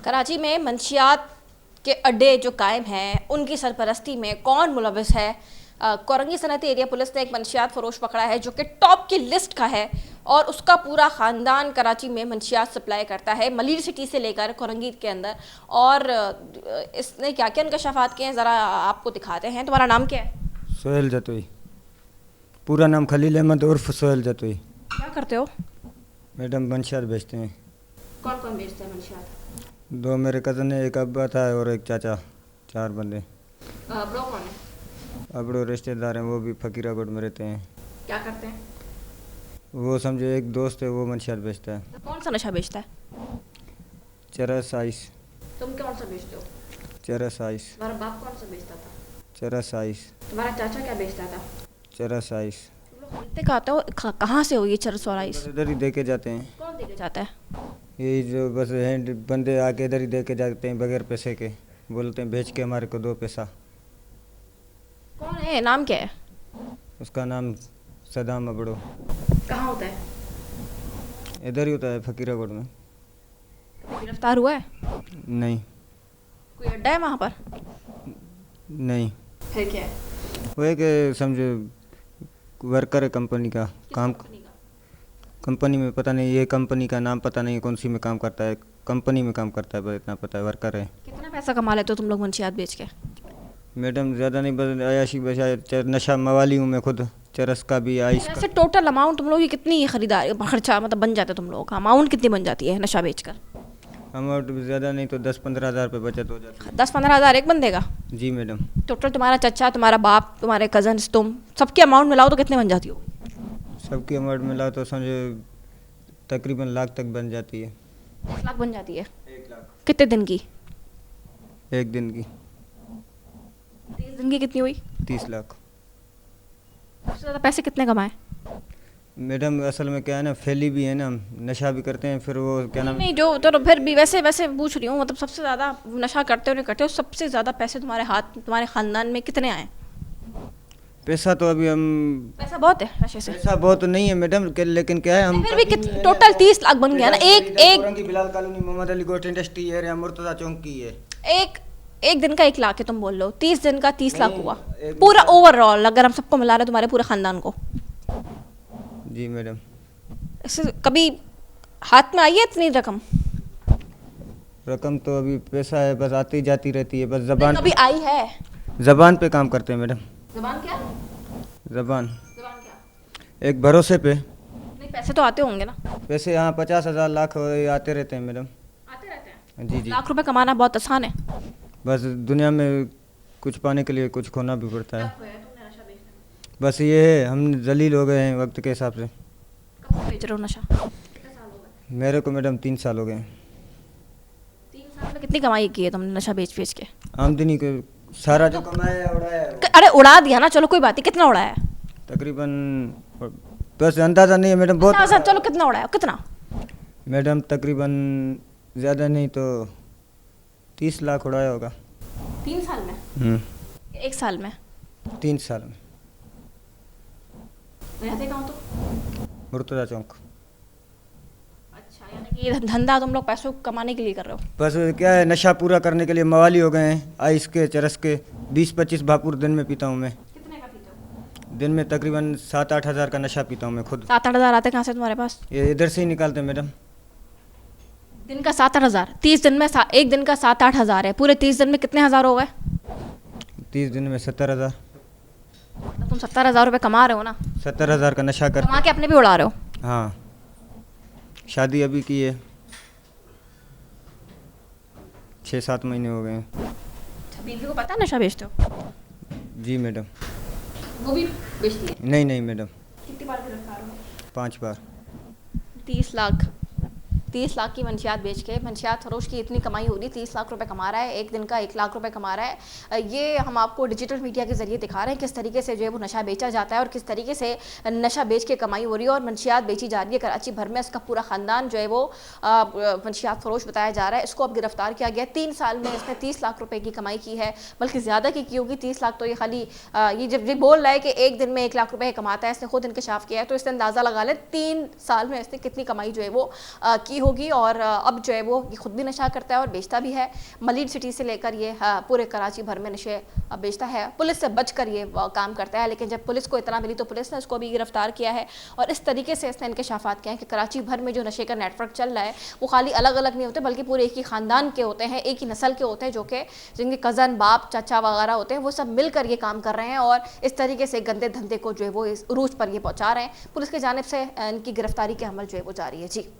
कराची में मंशियात के अड्डे जो कायम हैं उनकी सरपरस्ती में कौन मुलविस है। कोरंगी सनती एरिया पुलिस ने एक मंशियात फरोश पकड़ा है जो कि टॉप की लिस्ट का है और उसका पूरा ख़ानदान कराची में मंशियात सप्लाई करता है मलिर सिटी से लेकर कोरंगी के अंदर। और इसने क्या क्या इंकशाफात किए हैं ज़रा आपको दिखाते हैं। तुम्हारा नाम क्या है? सोहेल जतोई। पूरा नाम खलील अहमद उर्फ सोहेल जतोई। क्या करते हो? मैडम मंशियात बेचते हैं। कौन कौन बेचते हैं मंशियात? दो मेरे कज़न है, एक अब्बा था और एक चाचा, 4 बंदे। ब्रो कौन है? अबड़ो रिश्तेदार हैं, वो भी फकीराकोट में रहते हैं। क्या करते हैं? वो समझो एक दोस्त है, वो मंशियात बेचता है। कौन सा नशा बेचता है? चरस आइस। तुम कौन सा बेचते हो? चरस आइस। तुम्हारा बाप कौन सा बेचता था? चरस आइस। तुम्हारा चाचा क्या बेचता था? चरस आइस। तुम लोग खरीदते कहते हो कहाँ से हो ये चरस और आइस? बस इधर ही दे के जाते हैं। कौन देके जाता है? यही जो बस हैंड बंदे आके इधर ही दे के जाते हैं बगैर पैसे के। बोलते हैं भेज के हमारे को 2 पैसा। कौन है? नाम क्या है? उसका नाम सदाम अबड़ो। कहाँ होता है? इधर ही होता है फकीराकोट में। गिरफ्तार हुआ है? नहीं। कोई अड्डा है वहाँ पर? नहीं। फिर क्या है? वो एक समझो वर्कर है कंपनी का काम। कंपनी का? कंपनी में पता नहीं, ये कंपनी का नाम पता नहीं कौन सी में काम करता है। कंपनी में काम करता है, बस इतना पता है, वर्कर है। कितना पैसा कमा लेते हो तुम लोग मंशियात बेच के? मैडम ज़्यादा नहीं, बस अयाशी बशा नशा मवाली हूँ मैं खुद। चरस का भी, आइस का। ऐसे टोटल अमाउंट तुम लोग की कितनी खरीदारी खर्चा मतलब बन जाता है तुम लोगों का? अमाउंट कितनी बन जाती है नशा बेचकर? अमाउंट ज़्यादा नहीं तो 10-15 हज़ार रुपये बचत हो जाती है। 10-15 हज़ार एक बंदे का? जी मैडम। टोटल तुम्हारा चचा, तुम्हारा बाप, तुम्हारे कजन्स, तुम सबके अमाउंट मिलाओ तो कितने बन जाती हो? सबकी अमाउंट मिला तो समझो तकरीबन लाख तक बन जाती है। 1 लाख बन जाती है? 1 लाख कितने दिन की? 1 दिन की। 30 दिन की कितनी हुई? 30 लाख। सबसे ज़्यादा पैसे कितने कमाए? मैडम असल में क्या है ना, फैली भी है ना, नशा भी करते हैं, फिर वो क्या नाम। नहीं जो तो फिर भी वैसे वैसे पूछ रही हूँ, मतलब सबसे ज़्यादा नशा करते हो नहीं करते हो, सबसे ज़्यादा पैसे तुम्हारे हाथ तुम्हारे ख़ानदान में कितने आए? पैसा तो अभी हम, पैसा बहुत है नशे से? पैसा बहुत नहीं है मैडम लेकिन क्या है हम फिर भी टोटल 30 लाख बन गया ना। एक बिलाल कॉलोनी मोहम्मद अली गोश्त इंडस्ट्री एरिया मुर्तजा चौक की है। एक एक दिन का 1 लाख है तुम बोल लो, 30 दिन का 30 लाख हुआ पूरा ओवरऑल अगर हम सबको मिला रहे तुम्हारे पूरे ख़ानदान को। जी मैडम। इससे कभी हाथ में आई है इतनी रकम? रकम तो अभी पैसा है, बस आती जाती रहती है, बस जबान कभी आई है? जबान पे काम करते हैं मैडम। ज़बान क्या? जबान ज़बान क्या? एक भरोसे पे। नहीं पैसे तो आते होंगे ना? पैसे यहाँ 50,000 लाख आते रहते हैं मैडम। आते रहते हैं? जी जी। लाख रुपए कमाना बहुत आसान है। बस दुनिया में कुछ पाने के लिए कुछ खोना भी पड़ता है। खोया तुमने नशा बेचने में? बस ये है, हम जलील हो गए हैं वक्त के हिसाब से। कब से बेच रहे हो नशा? कितने साल हो गए? मेरे को मैडम 3 साल हो गए। 3 साल में कितनी कमाई की है तुमने नशा बेच बेच के? आमदनी को सारा जो कमाया उड़ाया है। अरे उड़ा दिया ना, चलो कोई बात नहीं, कितना उड़ाया है? तकरीबन, बस अंदाज़ा नहीं है मैडम, बहुत। अच्छा, चलो कितना उड़ाया, कितना? मैडम तकरीबन ज़्यादा नहीं तो 30 लाख उड़ाया होगा। 3 साल में? 1 साल में? 3 साल में। रहते कहाँ तो? मुर्तजा चौक। अच्छा, यानी कि ये धंधा तुम लोग पैसों कमाने के लिए कर रहे हो? बस क्या है, नशा पूरा करने के लिए मवाली हो गए हैं। आइस के, चरस के 20-25 भापुर दिन में पीता हूँ मैं। कितने का पीते हो? दिन में तकरीबन 7-8 हज़ार का नशा पीता हूँ मैं खुद। 7-8 हज़ार आते कहाँ से तुम्हारे पास? ये इधर से ही निकालते हैं मैडम। दिन का 7-8 हज़ार? 30 दिन में एक दिन का 7-8 हज़ार है, पूरे 30 दिन में कितने हज़ार हो गए? 30 दिन में 70,000। मतलब तुम 70,000 रुपये कमा रहे हो ना? 70,000 का नशा कर। कमा के अपने भी उड़ा रहे हो? हाँ, शादी अभी की है, 6-7 महीने हो गए हैं। अच्छा, बीवी को पता है नशा बेचते हो? जी मैडम। वो भी बेचती है? नहीं नहीं मैडम। कितनी बार गिरफ्तार हो? 5 बार। 30 लाख की मंशियात बेच के, मंशियात फरोश की इतनी कमाई हो रही, 30 लाख रुपए कमा रहा है, एक दिन का 1 लाख रुपए कमा रहा है। ये हम आपको डिजिटल मीडिया के ज़रिए दिखा रहे हैं किस तरीके से जो है वो नशा बेचा जाता है और किस तरीके से नशा बेच के कमाई हो रही है और मंशियात बेची जा रही है कराची भर में। इसका पूरा ख़ानदान जो है वो मंशियात फरोश बताया जा रहा है। इसको अब गिरफ्तार किया गया। 3 साल में इसने 30 लाख रुपये की कमाई की है, बल्कि ज़्यादा की होगी। 30 लाख तो ये खाली ये जब ये बोल रहा है कि एक दिन में 1 लाख रुपये कमाता है, इसने खुद इंकशाफ किया है, तो इसने अंदाज़ा लगा लें 3 साल में इसने कितनी कमाई जो है वो की होगी। और अब जो है वो ये खुद भी नशा करता है और बेचता भी है। मलीड सिटी से लेकर ये पूरे कराची भर में नशे बेचता है। पुलिस से बचकर ये काम करता है, लेकिन जब पुलिस को इतना मिली तो पुलिस ने उसको भी गिरफ्तार किया है। और इस तरीके से इसने इंकशाफात किए हैं कि कराची भर में जो नशे का नेटवर्क चल रहा है वो खाली अलग अलग नहीं होते, बल्कि पूरे एक ही ख़ानदान के होते हैं, एक ही नस्ल के होते हैं, जो कि जिनके कज़न, बाप, चाचा वगैरह होते हैं, वो सब मिलकर ये काम कर रहे हैं और इस तरीके से गंदे धंधे को जो है वो इस उरूज पर ये पहुंचा रहे हैं। पुलिस की जानिब से इनकी गिरफ्तारी के अमल जो है वो जारी है। जी।